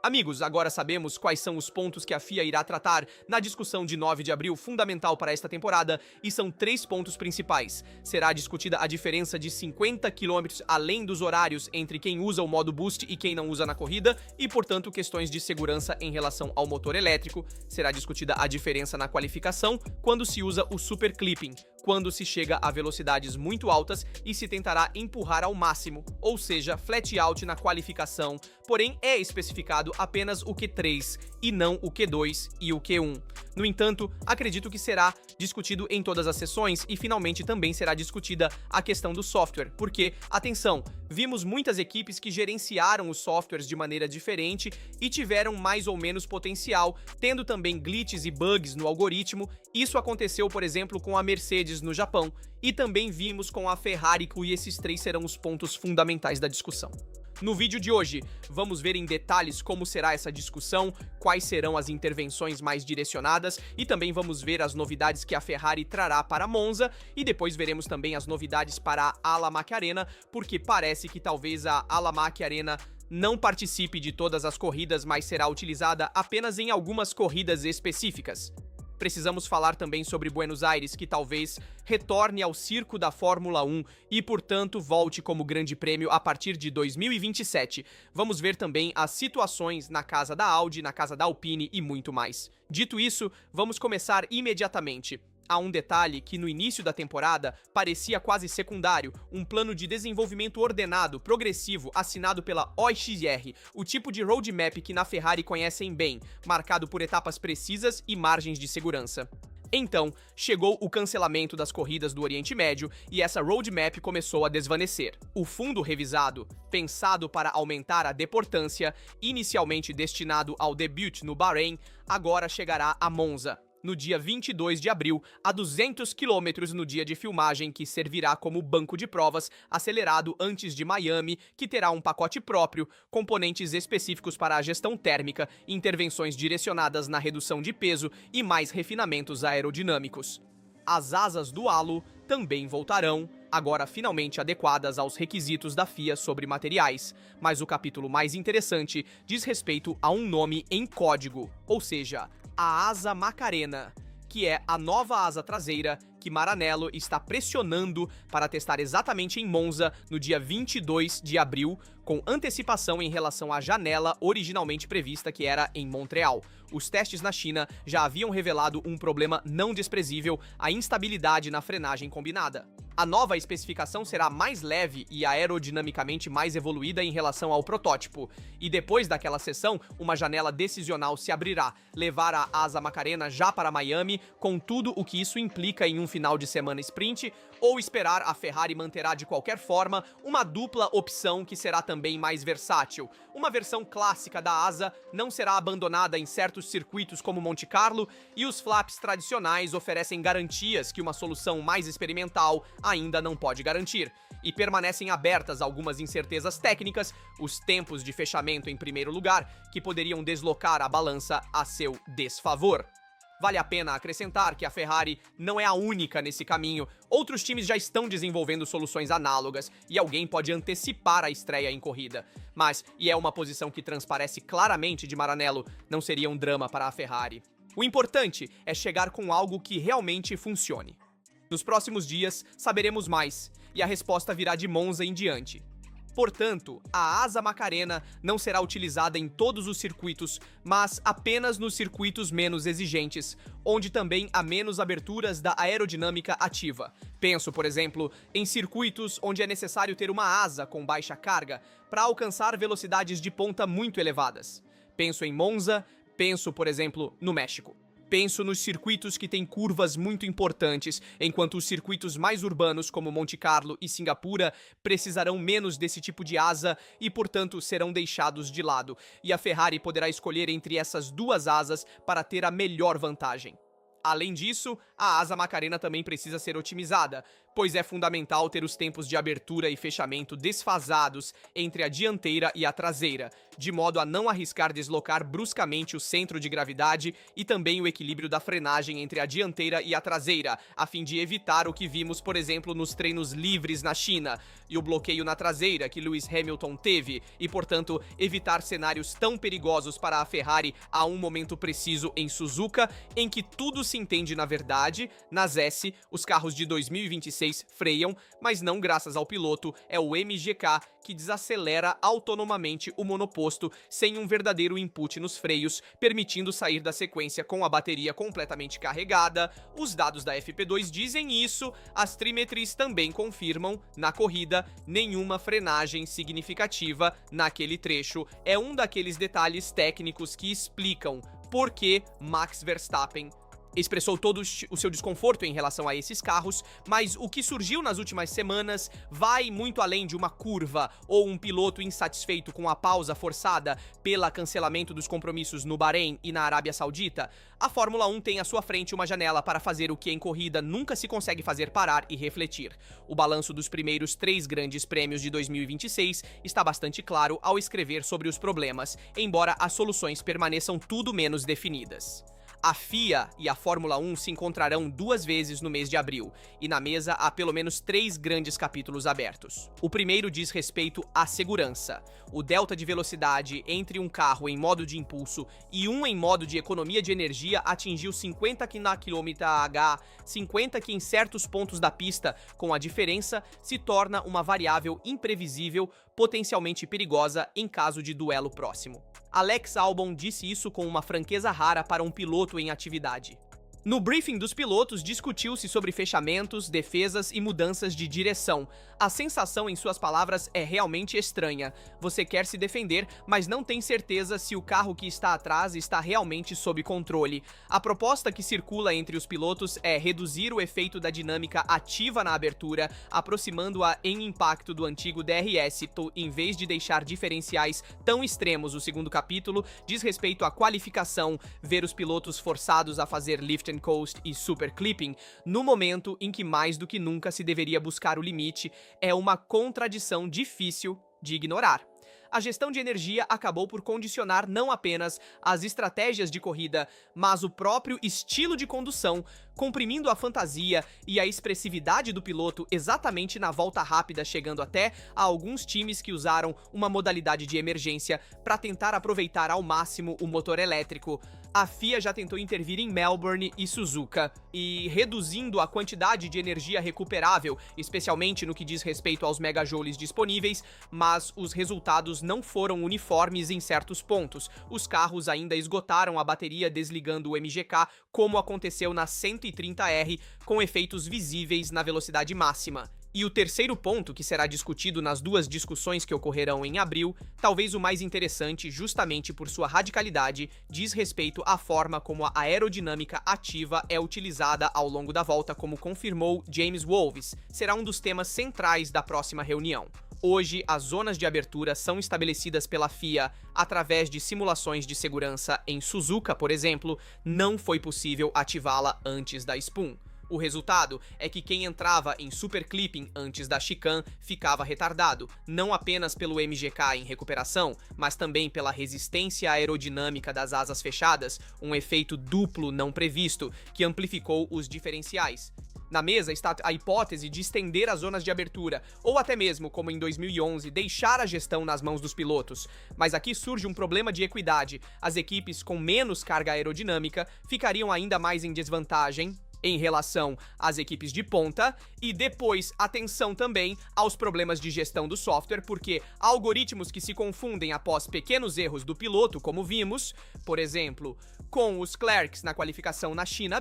Amigos, agora sabemos quais são os pontos que a FIA irá tratar na discussão de 9 de abril, fundamental para esta temporada, e são 3 pontos principais. Será discutida a diferença de 50 km além dos horários entre quem usa o modo Boost e quem não usa na corrida, e, portanto, questões de segurança em relação ao motor elétrico. Será discutida a diferença na qualificação quando se usa o Super Clipping, quando se chega a velocidades muito altas e se tentará empurrar ao máximo, ou seja, flat out na qualificação, porém é especificado apenas o Q3 e não o Q2 e o Q1. No entanto, acredito que será discutido em todas as sessões e finalmente também será discutida a questão do software, porque, atenção, vimos muitas equipes que gerenciaram os softwares de maneira diferente e tiveram mais ou menos potencial, tendo também glitches e bugs no algoritmo. Isso aconteceu, por exemplo, com a Mercedes no Japão, e também vimos com a Ferrari, e esses 3 serão os pontos fundamentais da discussão. No vídeo de hoje, vamos ver em detalhes como será essa discussão, quais serão as intervenções mais direcionadas e também vamos ver as novidades que a Ferrari trará para Monza e depois veremos também as novidades para a Alamac Arena, porque parece que talvez a Alamac Arena não participe de todas as corridas, mas será utilizada apenas em algumas corridas específicas. Precisamos falar também sobre Buenos Aires, que talvez retorne ao circo da Fórmula 1 e, portanto, volte como grande prêmio a partir de 2027. Vamos ver também as situações na casa da Audi, na casa da Alpine e muito mais. Dito isso, vamos começar imediatamente. Há um detalhe que no início da temporada parecia quase secundário, um plano de desenvolvimento ordenado, progressivo, assinado pela OXR, o tipo de roadmap que na Ferrari conhecem bem, marcado por etapas precisas e margens de segurança. Então, chegou o cancelamento das corridas do Oriente Médio e essa roadmap começou a desvanecer. O fundo revisado, pensado para aumentar a deportância, inicialmente destinado ao debut no Bahrein, agora chegará a Monza no dia 22 de abril, a 200 km no dia de filmagem, que servirá como banco de provas acelerado antes de Miami, que terá um pacote próprio, componentes específicos para a gestão térmica, intervenções direcionadas na redução de peso e mais refinamentos aerodinâmicos. As asas do halo também voltarão, agora finalmente adequadas aos requisitos da FIA sobre materiais, mas o capítulo mais interessante diz respeito a um nome em código, ou seja, a asa Macarena, que é a nova asa traseira que Maranello está pressionando para testar exatamente em Monza no dia 22 de abril, com antecipação em relação à janela originalmente prevista, que era em Montreal. Os testes na China já haviam revelado um problema não desprezível, a instabilidade na frenagem combinada. A nova especificação será mais leve e aerodinamicamente mais evoluída em relação ao protótipo. E depois daquela sessão, uma janela decisional se abrirá, levar a asa Macarena já para Miami, com tudo o que isso implica em um final de semana sprint, ou esperar a Ferrari manterá de qualquer forma uma dupla opção que será também mais versátil. Uma versão clássica da asa não será abandonada em certos circuitos como Monte Carlo, e os flaps tradicionais oferecem garantias que uma solução mais experimental ainda não pode garantir. E permanecem abertas algumas incertezas técnicas, os tempos de fechamento em primeiro lugar, que poderiam deslocar a balança a seu desfavor. Vale a pena acrescentar que a Ferrari não é a única nesse caminho, outros times já estão desenvolvendo soluções análogas e alguém pode antecipar a estreia em corrida. Mas, e é uma posição que transparece claramente de Maranello, não seria um drama para a Ferrari. O importante é chegar com algo que realmente funcione. Nos próximos dias, saberemos mais, e a resposta virá de Monza em diante. Portanto, a asa Macarena não será utilizada em todos os circuitos, mas apenas nos circuitos menos exigentes, onde também há menos aberturas da aerodinâmica ativa. Penso, por exemplo, em circuitos onde é necessário ter uma asa com baixa carga para alcançar velocidades de ponta muito elevadas. Penso em Monza, penso, por exemplo, no México. Penso nos circuitos que têm curvas muito importantes, enquanto os circuitos mais urbanos, como Monte Carlo e Singapura, precisarão menos desse tipo de asa e, portanto, serão deixados de lado. E a Ferrari poderá escolher entre essas duas asas para ter a melhor vantagem. Além disso, A asa Macarena também precisa ser otimizada, pois é fundamental ter os tempos de abertura e fechamento desfasados entre a dianteira e a traseira, de modo a não arriscar deslocar bruscamente o centro de gravidade e também o equilíbrio da frenagem entre a dianteira e a traseira, a fim de evitar o que vimos, por exemplo, nos treinos livres na China, e o bloqueio na traseira que Lewis Hamilton teve, e, portanto, evitar cenários tão perigosos para a Ferrari a um momento preciso em Suzuka, em que tudo se entende na verdade. Nas S, os carros de 2026 freiam, mas não graças ao piloto, é o MGK que desacelera autonomamente o monoposto sem um verdadeiro input nos freios, permitindo sair da sequência com a bateria completamente carregada. Os dados da FP2 dizem isso, as trimetries também confirmam, na corrida, nenhuma frenagem significativa naquele trecho. É um daqueles detalhes técnicos que explicam por que Max Verstappen expressou todo o seu desconforto em relação a esses carros, mas o que surgiu nas últimas semanas vai muito além de uma curva ou um piloto insatisfeito com a pausa forçada pelo cancelamento dos compromissos no Bahrein e na Arábia Saudita. A Fórmula 1 tem à sua frente uma janela para fazer o que em corrida nunca se consegue fazer: parar e refletir. O balanço dos primeiros 3 grandes prêmios de 2026 está bastante claro ao escrever sobre os problemas, embora as soluções permaneçam tudo menos definidas. A FIA e a Fórmula 1 se encontrarão 2 vezes no mês de abril, e na mesa há pelo menos 3 grandes capítulos abertos. O primeiro diz respeito à segurança. O delta de velocidade entre um carro em modo de impulso e um em modo de economia de energia atingiu 50 km/h, 50 que em certos pontos da pista, com a diferença, se torna uma variável imprevisível, potencialmente perigosa em caso de duelo próximo. Alex Albon disse isso com uma franqueza rara para um piloto em atividade. No briefing dos pilotos, discutiu-se sobre fechamentos, defesas e mudanças de direção. A sensação, em suas palavras, é realmente estranha. Você quer se defender, mas não tem certeza se o carro que está atrás está realmente sob controle. A proposta que circula entre os pilotos é reduzir o efeito da dinâmica ativa na abertura, aproximando-a em impacto do antigo DRS, em vez de deixar diferenciais tão extremos. O segundo capítulo diz respeito à qualificação, ver os pilotos forçados a fazer lift and coast e super clipping, no momento em que mais do que nunca se deveria buscar o limite, é uma contradição difícil de ignorar. A gestão de energia acabou por condicionar não apenas as estratégias de corrida, mas o próprio estilo de condução, comprimindo a fantasia e a expressividade do piloto exatamente na volta rápida, chegando até a alguns times que usaram uma modalidade de emergência para tentar aproveitar ao máximo o motor elétrico. A FIA já tentou intervir em Melbourne e Suzuka, e reduzindo a quantidade de energia recuperável, especialmente no que diz respeito aos megajoules disponíveis, mas os resultados não foram uniformes em certos pontos. Os carros ainda esgotaram a bateria desligando o MGK, como aconteceu na 130R, com efeitos visíveis na velocidade máxima. E o terceiro ponto, que será discutido nas 2 discussões que ocorrerão em abril, talvez o mais interessante justamente por sua radicalidade, diz respeito à forma como a aerodinâmica ativa é utilizada ao longo da volta, como confirmou James Wolves. Será um dos temas centrais da próxima reunião. Hoje, as zonas de abertura são estabelecidas pela FIA através de simulações de segurança. Em Suzuka, por exemplo, não foi possível ativá-la antes da Spoon. O resultado é que quem entrava em super clipping antes da chicane ficava retardado, não apenas pelo MGK em recuperação, mas também pela resistência aerodinâmica das asas fechadas, um efeito duplo não previsto, que amplificou os diferenciais. Na mesa está a hipótese de estender as zonas de abertura, ou até mesmo, como em 2011, deixar a gestão nas mãos dos pilotos. Mas aqui surge um problema de equidade. As equipes com menos carga aerodinâmica ficariam ainda mais em desvantagem em relação às equipes de ponta, e depois atenção também aos problemas de gestão do software, porque algoritmos que se confundem após pequenos erros do piloto, como vimos, por exemplo, com os Clerks na qualificação na China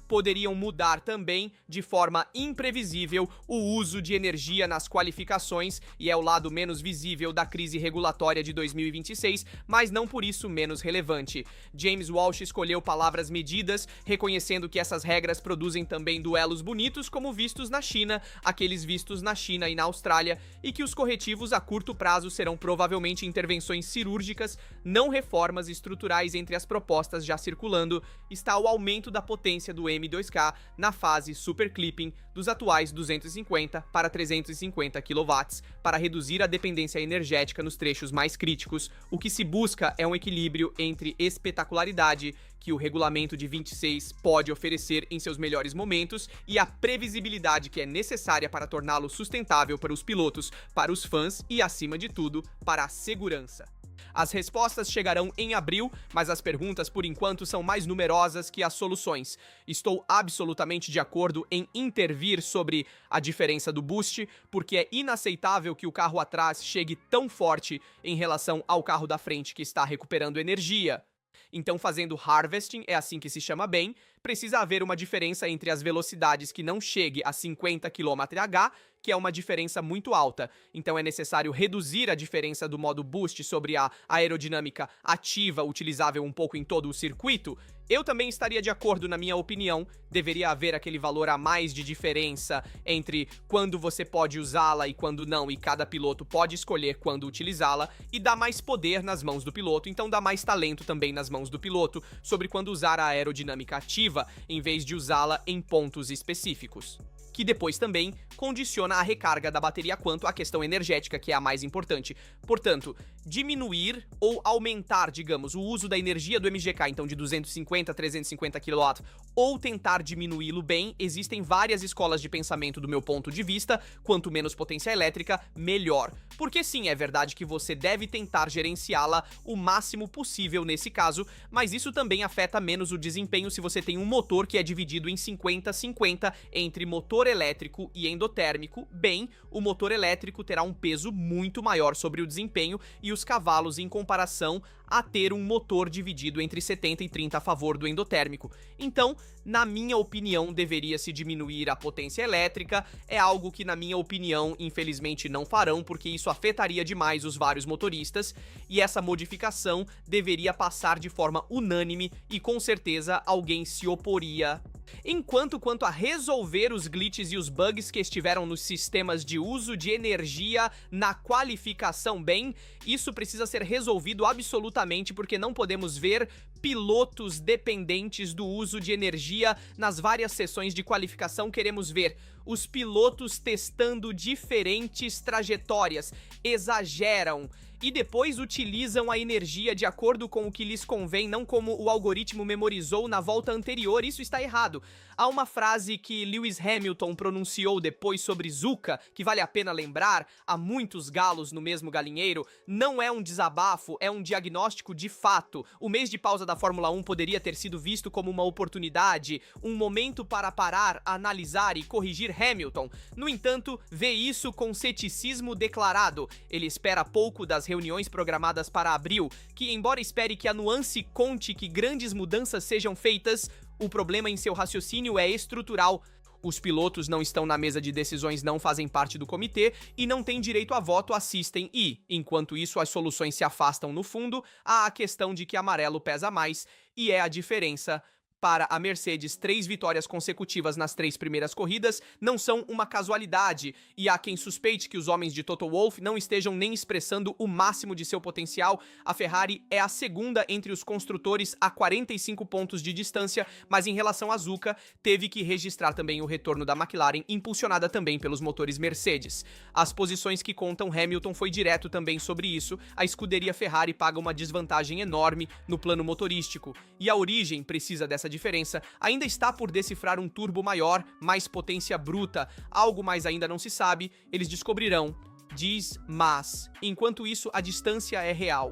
poderiam mudar também de forma imprevisível o uso de energia nas qualificações, e é o lado menos visível da crise regulatória de 2026, mas não por isso menos relevante. James Walsh escolheu palavras medidas, reconhecendo que essas regras produzem também duelos bonitos como vistos na China, aqueles vistos na China e na Austrália, e que os corretivos a curto prazo serão provavelmente intervenções cirúrgicas, não reformas estruturais. Entre as propostas já circulando está o aumento da potência do M2K na fase Super Clipping dos atuais 250 para 350 kW, para reduzir a dependência energética nos trechos mais críticos. O que se busca é um equilíbrio entre espetacularidade, que o regulamento de 26 pode oferecer em seus melhores momentos, e a previsibilidade que é necessária para torná-lo sustentável para os pilotos, para os fãs e, acima de tudo, para a segurança. As respostas chegarão em abril, mas as perguntas, por enquanto, são mais numerosas que as soluções. Estou absolutamente de acordo em intervir sobre a diferença do boost, porque é inaceitável que o carro atrás chegue tão forte em relação ao carro da frente, que está recuperando energia. Então, fazendo harvesting, é assim que se chama bem, precisa haver uma diferença entre as velocidades que não chegue a 50 km/h, que é uma diferença muito alta. Então é necessário reduzir a diferença do modo boost sobre a aerodinâmica ativa utilizável um pouco em todo o circuito. Eu também estaria de acordo, na minha opinião, deveria haver aquele valor a mais de diferença entre quando você pode usá-la e quando não, e cada piloto pode escolher quando utilizá-la, e dá mais poder nas mãos do piloto, então dá mais talento também nas mãos do piloto sobre quando usar a aerodinâmica ativa em vez de usá-la em pontos específicos, que depois também condiciona a recarga da bateria quanto à questão energética, que é a mais importante. Portanto, diminuir ou aumentar, digamos, o uso da energia do MGK, então de 250 a 350 kW, ou tentar diminuí-lo bem, existem várias escolas de pensamento do meu ponto de vista. Quanto menos potência elétrica, melhor. Porque sim, é verdade que você deve tentar gerenciá-la o máximo possível nesse caso, mas isso também afeta menos o desempenho se você tem um motor que é dividido em 50-50 entre motor elétrico e endotérmico. Bem, o motor elétrico terá um peso muito maior sobre o desempenho e os cavalos em comparação a ter um motor dividido entre 70 e 30 a favor do endotérmico. Então, na minha opinião, deveria-se diminuir a potência elétrica. É algo que, na minha opinião, infelizmente não farão, porque isso afetaria demais os vários motoristas, e essa modificação deveria passar de forma unânime e com certeza alguém se oporia. Quanto a resolver os glitches e os bugs que estiveram nos sistemas de uso de energia na qualificação, bem, isso precisa ser resolvido absolutamente, porque não podemos ver pilotos dependentes do uso de energia nas várias sessões de qualificação. Queremos ver os pilotos testando diferentes trajetórias, exageram e depois utilizam a energia de acordo com o que lhes convém, não como o algoritmo memorizou na volta anterior. Isso está errado. Há uma frase que Lewis Hamilton pronunciou depois sobre Zuka, que vale a pena lembrar: há muitos galos no mesmo galinheiro. Não é um desabafo, é um diagnóstico de fato. O mês de pausa da Fórmula 1 poderia ter sido visto como uma oportunidade, um momento para parar, analisar e corrigir Hamilton. No entanto, vê isso com ceticismo declarado. Ele espera pouco das reuniões programadas para abril, que, embora espere que a nuance conte que grandes mudanças sejam feitas, o problema em seu raciocínio é estrutural. Os pilotos não estão na mesa de decisões, não fazem parte do comitê e não têm direito a voto, assistem e, enquanto isso, as soluções se afastam no fundo. Há a questão de que amarelo pesa mais e é a diferença. Para a Mercedes, 3 vitórias consecutivas nas 3 primeiras corridas não são uma casualidade, e há quem suspeite que os homens de Toto Wolff não estejam nem expressando o máximo de seu potencial. A Ferrari é a segunda entre os construtores a 45 pontos de distância, mas em relação a Zuka, teve que registrar também o retorno da McLaren, impulsionada também pelos motores Mercedes. As posições que contam, Hamilton foi direto também sobre isso. A escuderia Ferrari paga uma desvantagem enorme no plano motorístico, e a origem precisa dessa diferença. Ainda está por decifrar um turbo maior, mais potência bruta, algo mais ainda não se sabe, eles descobrirão, diz mas. Enquanto isso, a distância é real.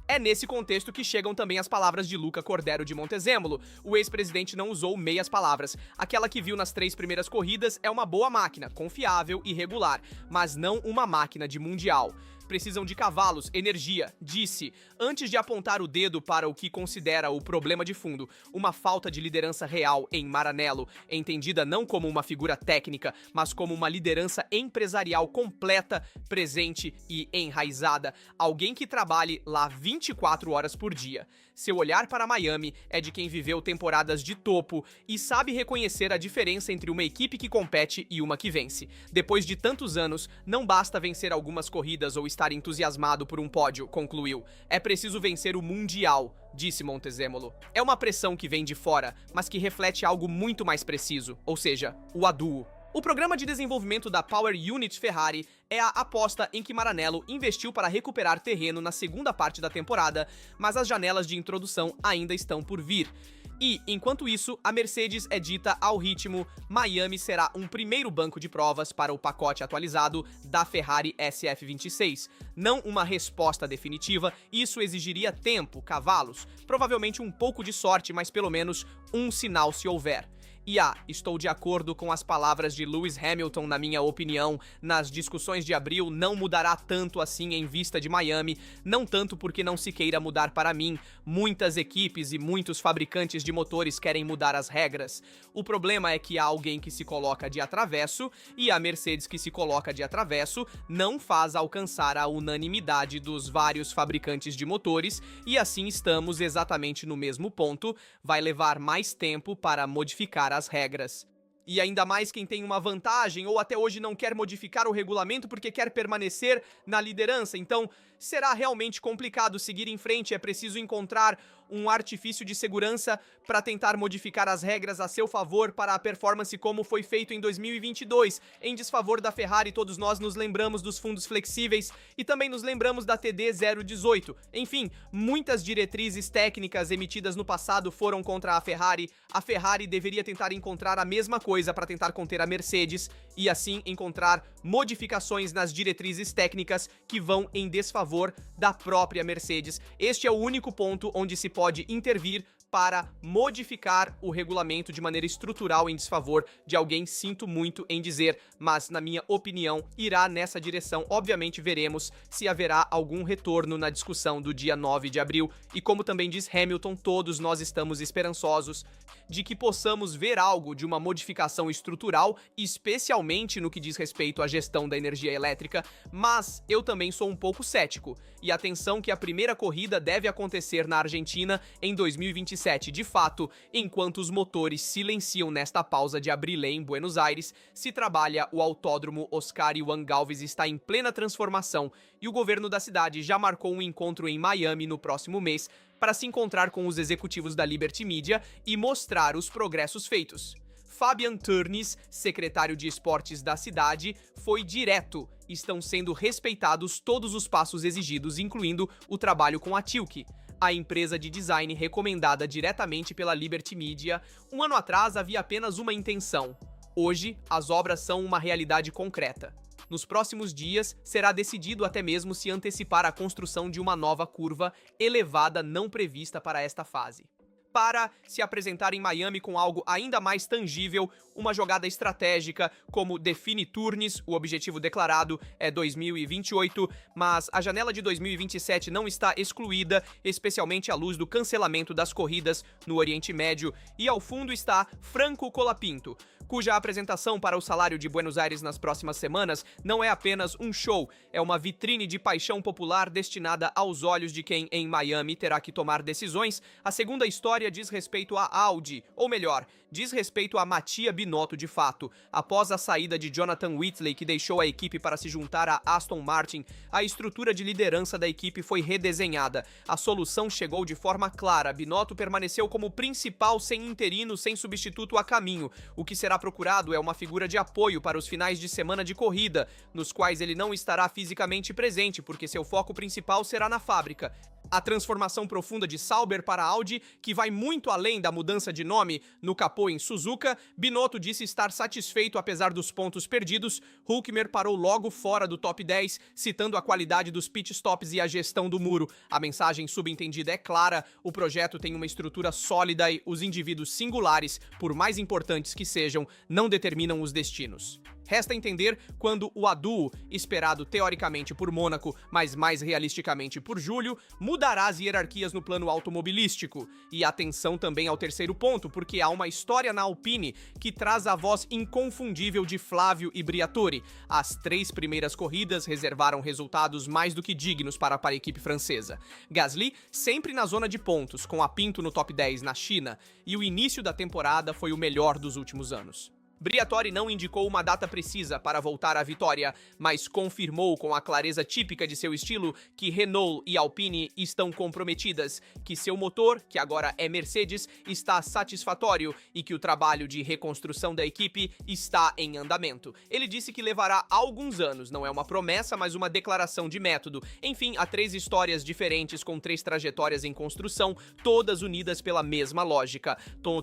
É nesse contexto que chegam também as palavras de Luca Cordero de Montezemolo. O ex-presidente não usou meias palavras. Aquela que viu nas 3 primeiras corridas é uma boa máquina, confiável e regular, mas não uma máquina de mundial. precisam de cavalos, energia, disse, antes de apontar o dedo para o que considera o problema de fundo, uma falta de liderança real em Maranello, entendida não como uma figura técnica, mas como uma liderança empresarial completa, presente e enraizada, alguém que trabalhe lá 24 horas por dia. Seu olhar para Miami é de quem viveu temporadas de topo e sabe reconhecer a diferença entre uma equipe que compete e uma que vence. Depois de tantos anos, não basta vencer algumas corridas ou estar entusiasmado por um pódio, concluiu. É preciso vencer o Mundial, disse Montezemolo. É uma pressão que vem de fora, mas que reflete algo muito mais preciso, ou seja, o aduo. O programa de desenvolvimento da Power Unit Ferrari é a aposta em que Maranello investiu para recuperar terreno na segunda parte da temporada, mas as janelas de introdução ainda estão por vir. E, enquanto isso, a Mercedes é dita ao ritmo, Miami será um primeiro banco de provas para o pacote atualizado da Ferrari SF26. Não uma resposta definitiva, isso exigiria tempo, cavalos, provavelmente um pouco de sorte, mas pelo menos um sinal se houver. E estou de acordo com as palavras de Lewis Hamilton, na minha opinião, nas discussões de abril não mudará tanto assim em vista de Miami, não tanto porque não se queira mudar para mim, muitas equipes e muitos fabricantes de motores querem mudar as regras. O problema é que há alguém que se coloca de atravesso e a Mercedes que se coloca de atravesso não faz alcançar a unanimidade dos vários fabricantes de motores e assim estamos exatamente no mesmo ponto, vai levar mais tempo para modificar as regras. E ainda mais quem tem uma vantagem ou até hoje não quer modificar o regulamento porque quer permanecer na liderança. Então, será realmente complicado seguir em frente, é preciso encontrar um artifício de segurança para tentar modificar as regras a seu favor para a performance como foi feito em 2022, em desfavor da Ferrari. Todos nós nos lembramos dos fundos flexíveis e também nos lembramos da TD 018. Enfim, muitas diretrizes técnicas emitidas no passado foram contra a Ferrari. A Ferrari deveria tentar encontrar a mesma coisa para tentar conter a Mercedes e assim encontrar modificações nas diretrizes técnicas que vão em desfavor da própria Mercedes. Este é o único ponto onde se pode intervir para modificar o regulamento de maneira estrutural em desfavor de alguém, sinto muito em dizer, mas na minha opinião irá nessa direção. Obviamente veremos se haverá algum retorno na discussão do dia 9 de abril e como também diz Hamilton, todos nós estamos esperançosos de que possamos ver algo de uma modificação estrutural, especialmente no que diz respeito à gestão da energia elétrica, mas eu também sou um pouco cético. E atenção que a primeira corrida deve acontecer na Argentina em 2027. De fato, enquanto os motores silenciam nesta pausa de Abrilet em Buenos Aires, se trabalha o autódromo Oscar Juan Galvez está em plena transformação e o governo da cidade já marcou um encontro em Miami no próximo mês para se encontrar com os executivos da Liberty Media e mostrar os progressos feitos. Fabian Turnes, secretário de esportes da cidade, foi direto. Estão sendo respeitados todos os passos exigidos, incluindo o trabalho com a Tilke, a empresa de design recomendada diretamente pela Liberty Media. Um ano atrás havia apenas uma intenção. Hoje, as obras são uma realidade concreta. Nos próximos dias, será decidido até mesmo se antecipar a construção de uma nova curva elevada não prevista para esta fase. Para se apresentar em Miami com algo ainda mais tangível, uma jogada estratégica, como define Turnes, o objetivo declarado é 2028, mas a janela de 2027 não está excluída, especialmente à luz do cancelamento das corridas no Oriente Médio, e ao fundo está Franco Colapinto, cuja apresentação para o Salário de Buenos Aires nas próximas semanas não é apenas um show, é uma vitrine de paixão popular destinada aos olhos de quem em Miami terá que tomar decisões. A segunda história diz respeito à Audi, ou melhor, diz respeito a Mattia Binotto de fato. Após a saída de Jonathan Whitley, que deixou a equipe para se juntar a Aston Martin, a estrutura de liderança da equipe foi redesenhada. A solução chegou de forma clara. Binotto permaneceu como principal sem interino, sem substituto a caminho. O que será procurado é uma figura de apoio para os finais de semana de corrida, nos quais ele não estará fisicamente presente, porque seu foco principal será na fábrica. A transformação profunda de Sauber para Audi, que vai muito além da mudança de nome no capô em Suzuka, Binotto disse estar satisfeito apesar dos pontos perdidos. Hülkenberg parou logo fora do top 10, citando a qualidade dos pitstops e a gestão do muro. A mensagem subentendida é clara, o projeto tem uma estrutura sólida e os indivíduos singulares, por mais importantes que sejam, não determinam os destinos. Resta entender quando o Adu, esperado teoricamente por Mônaco, mas mais realisticamente por Júlio, mudará as hierarquias no plano automobilístico. E atenção também ao terceiro ponto, porque há uma história na Alpine que traz a voz inconfundível de Flávio e Briatore. As 3 primeiras corridas reservaram resultados mais do que dignos para a equipe francesa. Gasly sempre na zona de pontos, com a Pinto no top 10 na China, e o início da temporada foi o melhor dos últimos anos. Briatore não indicou uma data precisa para voltar à vitória, mas confirmou com a clareza típica de seu estilo que Renault e Alpine estão comprometidas, que seu motor, que agora é Mercedes, está satisfatório e que o trabalho de reconstrução da equipe está em andamento. Ele disse que levará alguns anos, não é uma promessa, mas uma declaração de método. Enfim, há 3 histórias diferentes com 3 trajetórias em construção, todas unidas pela mesma lógica.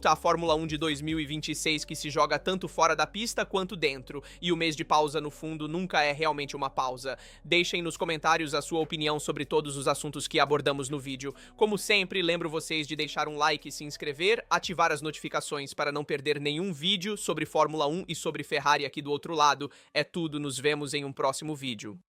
A Fórmula 1 de 2026 que se joga tanto fora da pista quanto dentro, e o mês de pausa no fundo nunca é realmente uma pausa. Deixem nos comentários a sua opinião sobre todos os assuntos que abordamos no vídeo. Como sempre, lembro vocês de deixar um like e se inscrever, ativar as notificações para não perder nenhum vídeo sobre Fórmula 1 e sobre Ferrari aqui do outro lado. É tudo, nos vemos em um próximo vídeo.